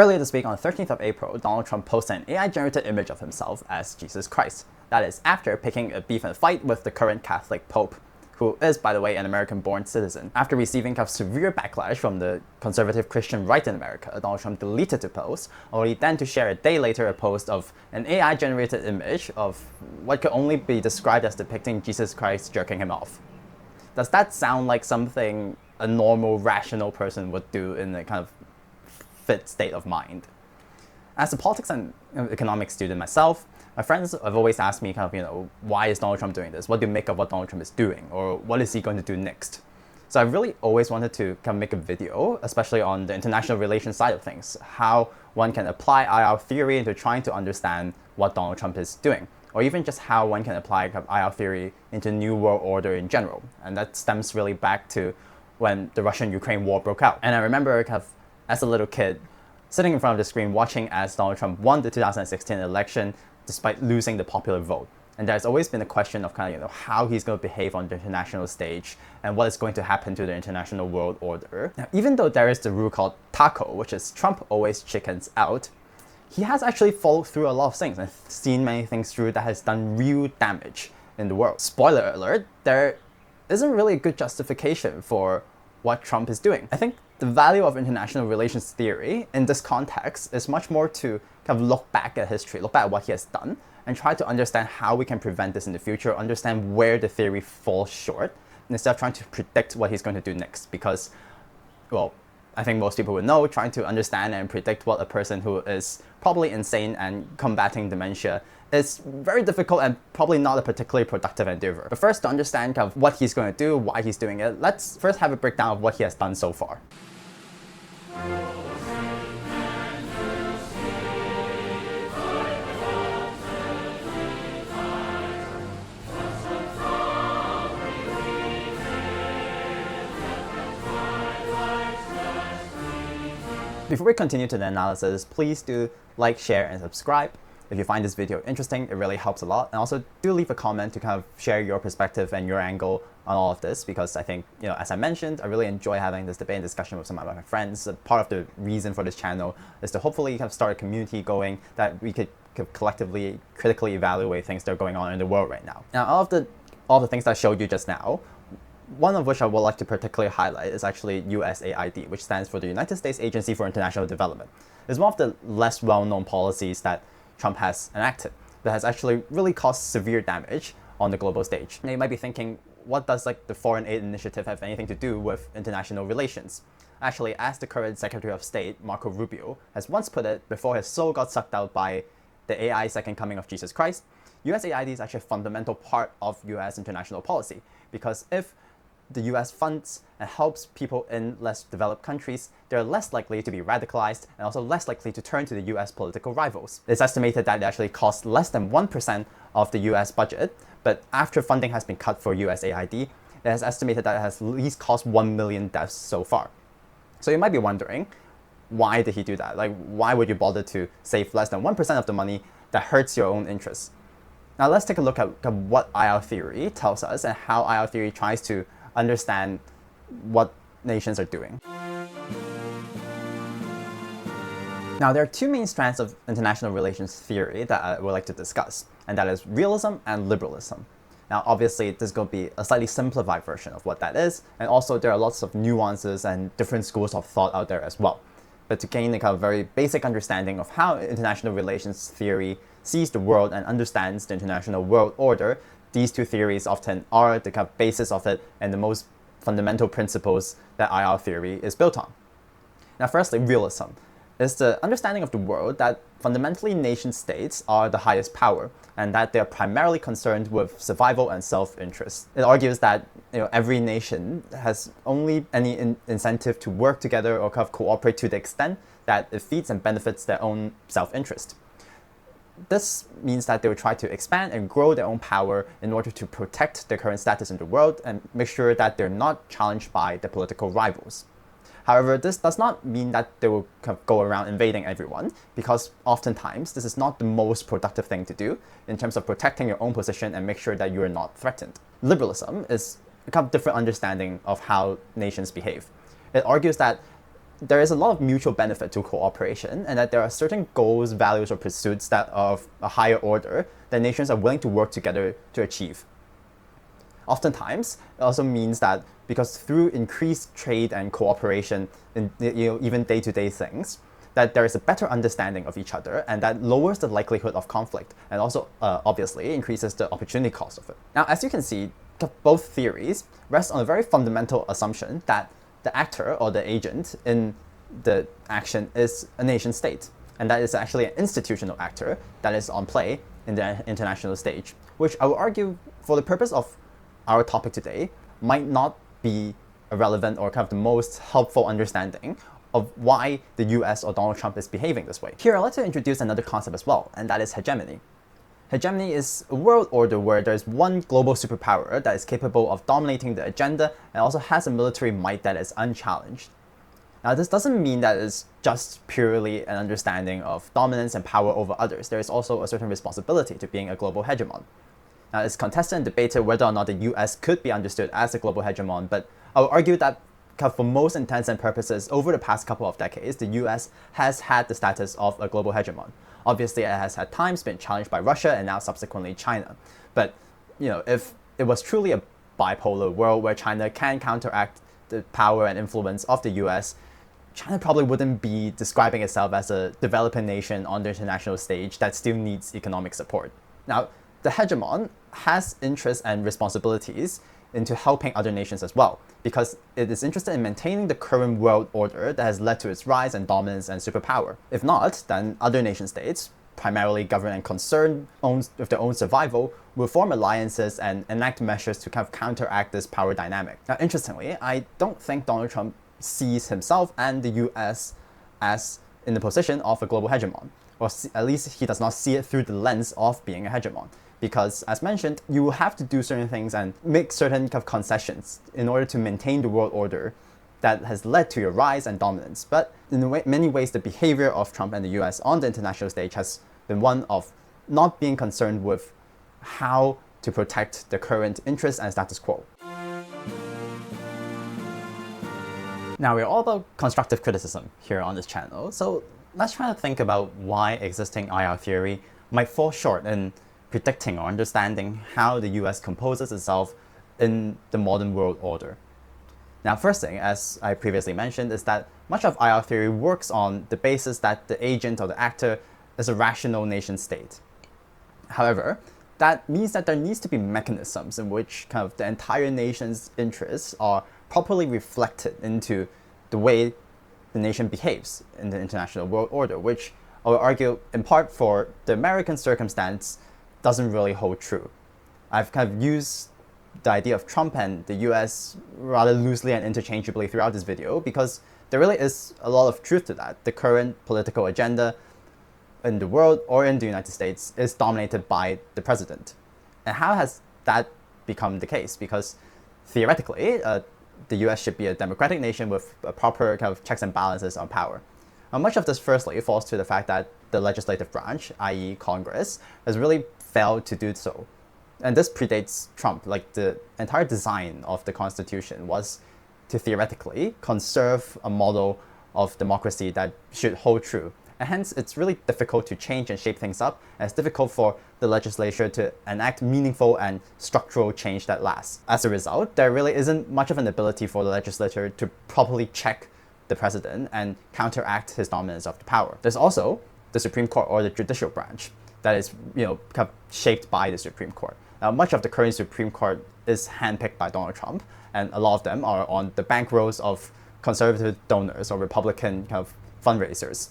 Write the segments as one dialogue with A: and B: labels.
A: Earlier this week, on the 13th of April, Donald Trump posted an AI-generated image of himself as Jesus Christ. That is, after picking a beef and fight with the current Catholic Pope, who is, by the way, an American-born citizen. After receiving severe backlash from the conservative Christian right in America, Donald Trump deleted the post, only then to share a day later a post of an AI-generated image of what could only be described as depicting Jesus Christ jerking him off. Does that sound like something a normal, rational person would do in a kind of fit state of mind? As a politics and economics student myself, my friends have always asked me why is Donald Trump doing this? What do you make of what Donald Trump is doing? Or what is he going to do next? So I really always wanted to make a video, especially on the international relations side of things, how one can apply IR theory into trying to understand what Donald Trump is doing, or even just how one can apply IR theory into New World Order in general. And that stems really back to when the Russian-Ukraine war broke out. And I remember as a little kid, sitting in front of the screen watching as Donald Trump won the 2016 election despite losing the popular vote. And there's always been a question of how he's going to behave on the international stage and what is going to happen to the international world order. Now, even though there is the rule called TACO, which is Trump always chickens out, he has actually followed through a lot of things and seen many things through that has done real damage in the world. Spoiler alert, there isn't really a good justification for what Trump is doing. I think the value of international relations theory in this context is much more to look back at history, look back at what he has done, and try to understand how we can prevent this in the future, understand where the theory falls short, instead of trying to predict what he's going to do next. Because, well, I think most people would know, trying to understand and predict what a person who is probably insane and combating dementia is very difficult and probably not a particularly productive endeavor. But first, to understand what he's going to do, why he's doing it, let's first have a breakdown of what he has done so far. Before we continue to the analysis, please do like, share, and subscribe. If you find this video interesting, it really helps a lot. And also do leave a comment to share your perspective and your angle on all of this, because I think, as I mentioned, I really enjoy having this debate and discussion with some of my friends. Part of the reason for this channel is to hopefully start a community going that we could collectively, critically evaluate things that are going on in the world right now. Now, all the things that I showed you just now, one of which I would like to particularly highlight is actually USAID, which stands for the United States Agency for International Development. It's one of the less well-known policies that Trump has enacted that has actually really caused severe damage on the global stage. Now you might be thinking, what does the Foreign Aid Initiative have anything to do with international relations? Actually, as the current Secretary of State, Marco Rubio, has once put it before his soul got sucked out by the AI second coming of Jesus Christ, USAID is actually a fundamental part of US international policy, because if the US funds and helps people in less developed countries, they're less likely to be radicalized and also less likely to turn to the US political rivals. It's estimated that it actually costs less than 1% of the US budget, but after funding has been cut for USAID, it has estimated that it has at least cost 1 million deaths so far. So you might be wondering, why did he do that? Why would you bother to save less than 1% of the money that hurts your own interests? Now let's take a look at what IR theory tells us and how IR theory tries to understand what nations are doing. Now, there are two main strands of international relations theory that I would like to discuss, and that is realism and liberalism. Now, obviously, this is going to be a slightly simplified version of what that is, and also there are lots of nuances and different schools of thought out there as well. But to gain a very basic understanding of how international relations theory sees the world and understands the international world order, these two theories often are the basis of it and the most fundamental principles that IR theory is built on. Now, firstly, realism is the understanding of the world that fundamentally nation-states are the highest power and that they're primarily concerned with survival and self-interest. It argues that every nation has only any incentive to work together or cooperate to the extent that it feeds and benefits their own self-interest. This means that they will try to expand and grow their own power in order to protect their current status in the world and make sure that they're not challenged by their political rivals. However, this does not mean that they will go around invading everyone, because oftentimes this is not the most productive thing to do in terms of protecting your own position and make sure that you are not threatened. Liberalism is a different understanding of how nations behave. It argues that there is a lot of mutual benefit to cooperation, and that there are certain goals, values, or pursuits that are of a higher order that nations are willing to work together to achieve. Oftentimes, it also means that because through increased trade and cooperation in even day-to-day things, that there is a better understanding of each other, and that lowers the likelihood of conflict, and also obviously increases the opportunity cost of it. Now, as you can see, both theories rest on a very fundamental assumption that the actor or the agent in the action is a nation state, and that is actually an institutional actor that is on play in the international stage, which I would argue, for the purpose of our topic today, might not be a relevant or kind of the most helpful understanding of why the US or Donald Trump is behaving this way. Here, I'd like to introduce another concept as well, and that is hegemony. Hegemony is a world order where there's one global superpower that is capable of dominating the agenda and also has a military might that is unchallenged. Now, this doesn't mean that it's just purely an understanding of dominance and power over others. There is also a certain responsibility to being a global hegemon. Now, it's contested and debated whether or not the US could be understood as a global hegemon, but I would argue that for most intents and purposes, over the past couple of decades, the US has had the status of a global hegemon. Obviously, it has at times been challenged by Russia and now subsequently China. But if it was truly a bipolar world where China can counteract the power and influence of the US, China probably wouldn't be describing itself as a developing nation on the international stage that still needs economic support. Now, the hegemon has interests and responsibilities into helping other nations as well, because it is interested in maintaining the current world order that has led to its rise and dominance and superpower. If not, then other nation states, primarily governed and concerned with their own survival, will form alliances and enact measures to kind of counteract this power dynamic. Now, interestingly, I don't think Donald Trump sees himself and the US as in the position of a global hegemon, or at least he does not see it through the lens of being a hegemon. Because, as mentioned, you will have to do certain things and make certain kind of concessions in order to maintain the world order that has led to your rise and dominance. But in many ways, the behavior of Trump and the US on the international stage has been one of not being concerned with how to protect the current interests and status quo. Now, we're all about constructive criticism here on this channel, so let's try to think about why existing IR theory might fall short in predicting or understanding how the US composes itself in the modern world order. Now, first thing, as I previously mentioned, is that much of IR theory works on the basis that the agent or the actor is a rational nation state. However, that means that there needs to be mechanisms in which kind of the entire nation's interests are properly reflected into the way the nation behaves in the international world order, which I would argue, in part for the American circumstance, doesn't really hold true. I've kind of used the idea of Trump and the US rather loosely and interchangeably throughout this video because there really is a lot of truth to that. The current political agenda in the world or in the United States is dominated by the president. And how has that become the case? Because theoretically, the US should be a democratic nation with a proper kind of checks and balances on power. Now, much of this firstly falls to the fact that the legislative branch, i.e. Congress, has really failed to do so. And this predates Trump. Like, the entire design of the Constitution was to theoretically conserve a model of democracy that should hold true. And hence, it's really difficult to change and shape things up, and it's difficult for the legislature to enact meaningful and structural change that lasts. As a result, there really isn't much of an ability for the legislature to properly check the president and counteract his dominance of the power. There's also the Supreme Court or the judicial branch that is, kind of shaped by the Supreme Court. Now, much of the current Supreme Court is handpicked by Donald Trump, and a lot of them are on the bankrolls of conservative donors or Republican kind of fundraisers.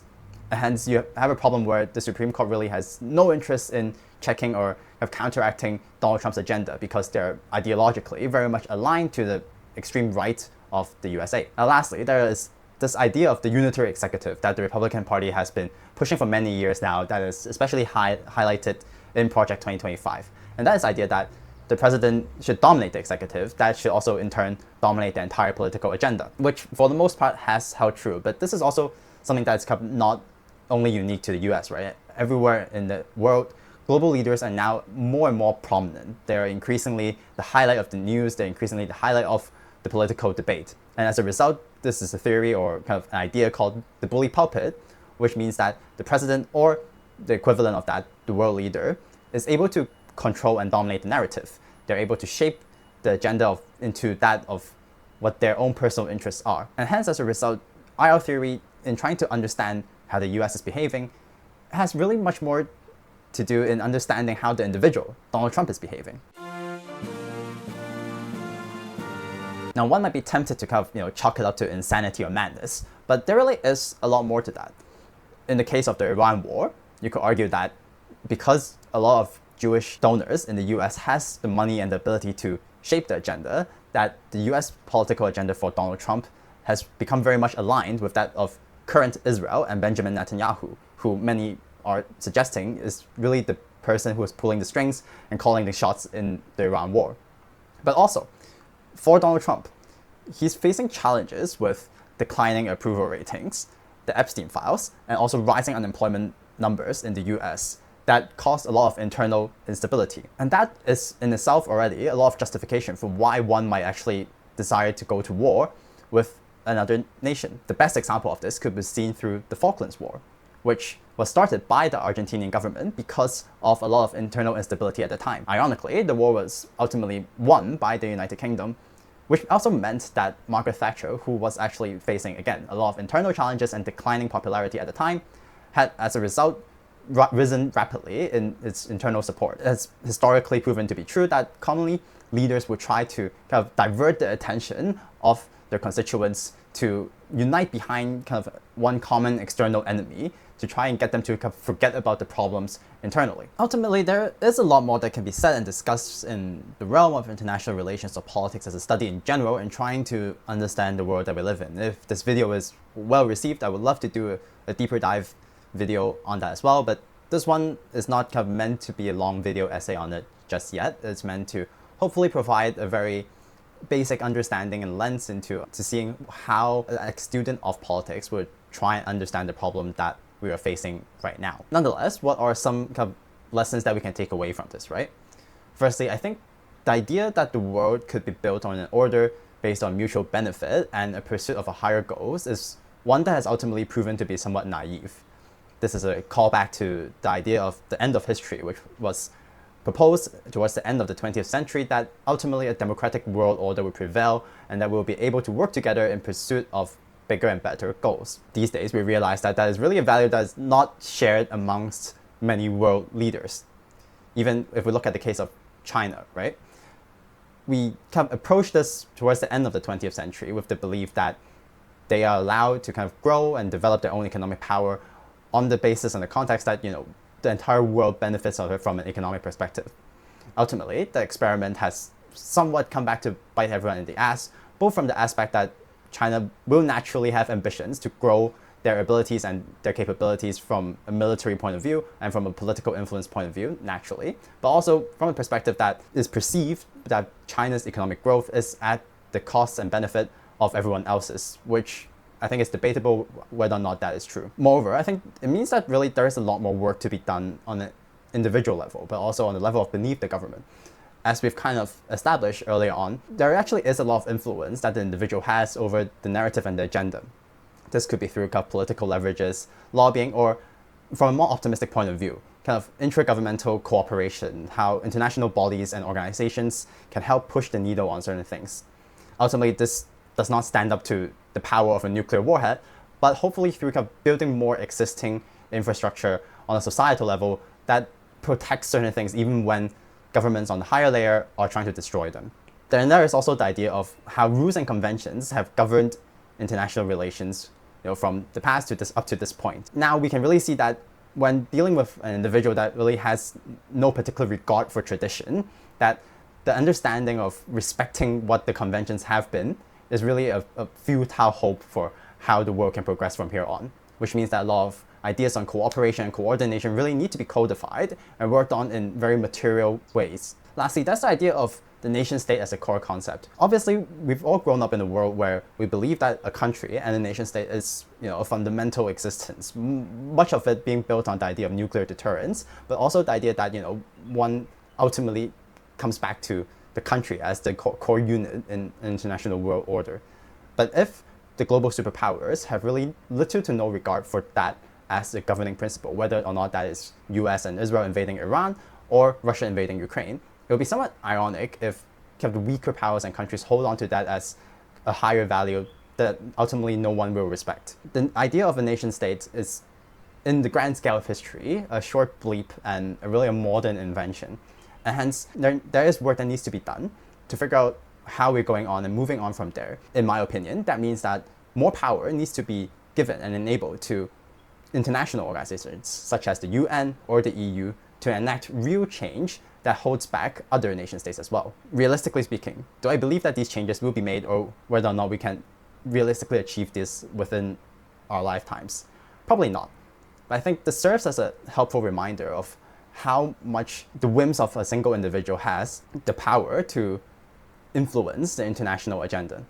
A: And hence, you have a problem where the Supreme Court really has no interest in checking or counteracting Donald Trump's agenda because they're ideologically very much aligned to the extreme right of the USA. Now, lastly, there is this idea of the unitary executive that the Republican Party has been pushing for many years now, that is especially highlighted in Project 2025. And that is the idea that the president should dominate the executive, that should also in turn dominate the entire political agenda, which for the most part has held true. But this is also something that's not only unique to the US, right? Everywhere in the world, global leaders are now more and more prominent. They're increasingly the highlight of the news, they're increasingly the highlight of the political debate. And as a result, This is a theory or kind of an idea called the bully pulpit, which means that the president or the equivalent of that, the world leader, is able to control and dominate the narrative. They're able to shape the agenda into that of what their own personal interests are. And hence, as a result, IR theory, in trying to understand how the US is behaving, has really much more to do in understanding how the individual, Donald Trump, is behaving. Now, one might be tempted to kind of, chalk it up to insanity or madness, but there really is a lot more to that. In the case of the Iran war, you could argue that because a lot of Jewish donors in the US has the money and the ability to shape the agenda, that the US political agenda for Donald Trump has become very much aligned with that of current Israel and Benjamin Netanyahu, who many are suggesting is really the person who is pulling the strings and calling the shots in the Iran war. But also, for Donald Trump, he's facing challenges with declining approval ratings, the Epstein files, and also rising unemployment numbers in the US that cause a lot of internal instability. And that is in itself already a lot of justification for why one might actually desire to go to war with another nation. The best example of this could be seen through the Falklands War, which was started by the Argentinian government because of a lot of internal instability at the time. Ironically, the war was ultimately won by the United Kingdom, which also meant that Margaret Thatcher, who was actually facing, again, a lot of internal challenges and declining popularity at the time, had, as a result, risen rapidly in its internal support. It's historically proven to be true that commonly leaders would try to kind of divert the attention of their constituents to unite behind kind of one common external enemy to try and get them to kind of forget about the problems internally. Ultimately, there is a lot more that can be said and discussed in the realm of international relations or politics as a study in general and trying to understand the world that we live in. If this video is well received, I would love to do a deeper dive video on that as well, but this one is not kind of meant to be a long video essay on it just yet. It's meant to hopefully provide a very basic understanding and lens into seeing how a student of politics would try and understand the problem that we are facing right now. Nonetheless, what are some kind of lessons that we can take away from this, right? Firstly, I think the idea that the world could be built on an order based on mutual benefit and a pursuit of a higher goals is one that has ultimately proven to be somewhat naive. This is a callback to the idea of the end of history, which was proposed towards the end of the 20th century, that ultimately a democratic world order will prevail and that we'll be able to work together in pursuit of bigger and better goals. These days, we realize that that is really a value that is not shared amongst many world leaders. Even if we look at the case of China, right? We kind of approach this towards the end of the 20th century with the belief that they are allowed to kind of grow and develop their own economic power on the basis and the context that, the entire world benefits of it from an economic perspective. Ultimately, the experiment has somewhat come back to bite everyone in the ass, both from the aspect that China will naturally have ambitions to grow their abilities and their capabilities from a military point of view and from a political influence point of view, naturally, but also from a perspective that is perceived that China's economic growth is at the cost and benefit of everyone else's, which I think it's debatable whether or not that is true. Moreover, I think it means that really there is a lot more work to be done on an individual level, but also on the level of beneath the government. As we've kind of established earlier on, there actually is a lot of influence that the individual has over the narrative and the agenda. This could be through kind of political leverages, lobbying, or from a more optimistic point of view, kind of intragovernmental cooperation, how international bodies and organizations can help push the needle on certain things. Ultimately, this does not stand up to the power of a nuclear warhead, but hopefully through kind of building more existing infrastructure on a societal level that protects certain things even when governments on the higher layer are trying to destroy them. Then there is also the idea of how rules and conventions have governed international relations, from the past to this up to this point. Now we can really see that when dealing with an individual that really has no particular regard for tradition, that the understanding of respecting what the conventions have been is really a futile hope for how the world can progress from here on, which means that a lot of ideas on cooperation and coordination really need to be codified and worked on in very material ways. Lastly, that's the idea of the nation state as a core concept. Obviously, we've all grown up in a world where we believe that a country and a nation state is, a fundamental existence, much of it being built on the idea of nuclear deterrence, but also the idea that, one ultimately comes back to the country as the core unit in international world order. But if the global superpowers have really little to no regard for that as a governing principle, whether or not that is US and Israel invading Iran or Russia invading Ukraine. It would be somewhat ironic if kind of the weaker powers and countries hold on to that as a higher value that ultimately no one will respect. The idea of a nation state is, in the grand scale of history, a short bleep and really a modern invention. And hence, there is work that needs to be done to figure out how we're going on and moving on from there. In my opinion, that means that more power needs to be given and enabled to international organizations, such as the UN or the EU, to enact real change that holds back other nation states as well. Realistically speaking, do I believe that these changes will be made, or whether or not we can realistically achieve this within our lifetimes? Probably not. But I think this serves as a helpful reminder of how much the whims of a single individual has the power to influence the international agenda.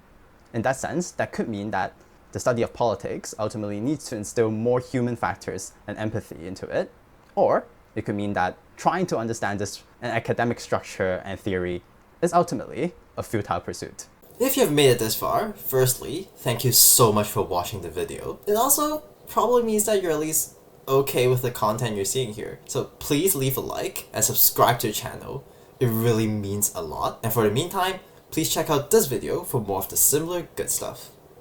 A: In that sense, that could mean that the study of politics ultimately needs to instill more human factors and empathy into it, or it could mean that trying to understand this in academic structure and theory is ultimately a futile pursuit.
B: If you've made it this far, firstly, thank you so much for watching the video. It also probably means that you're at least okay with the content you're seeing here. So please leave a like and subscribe to the channel. It really means a lot. And for the meantime, please check out this video for more of the similar good stuff.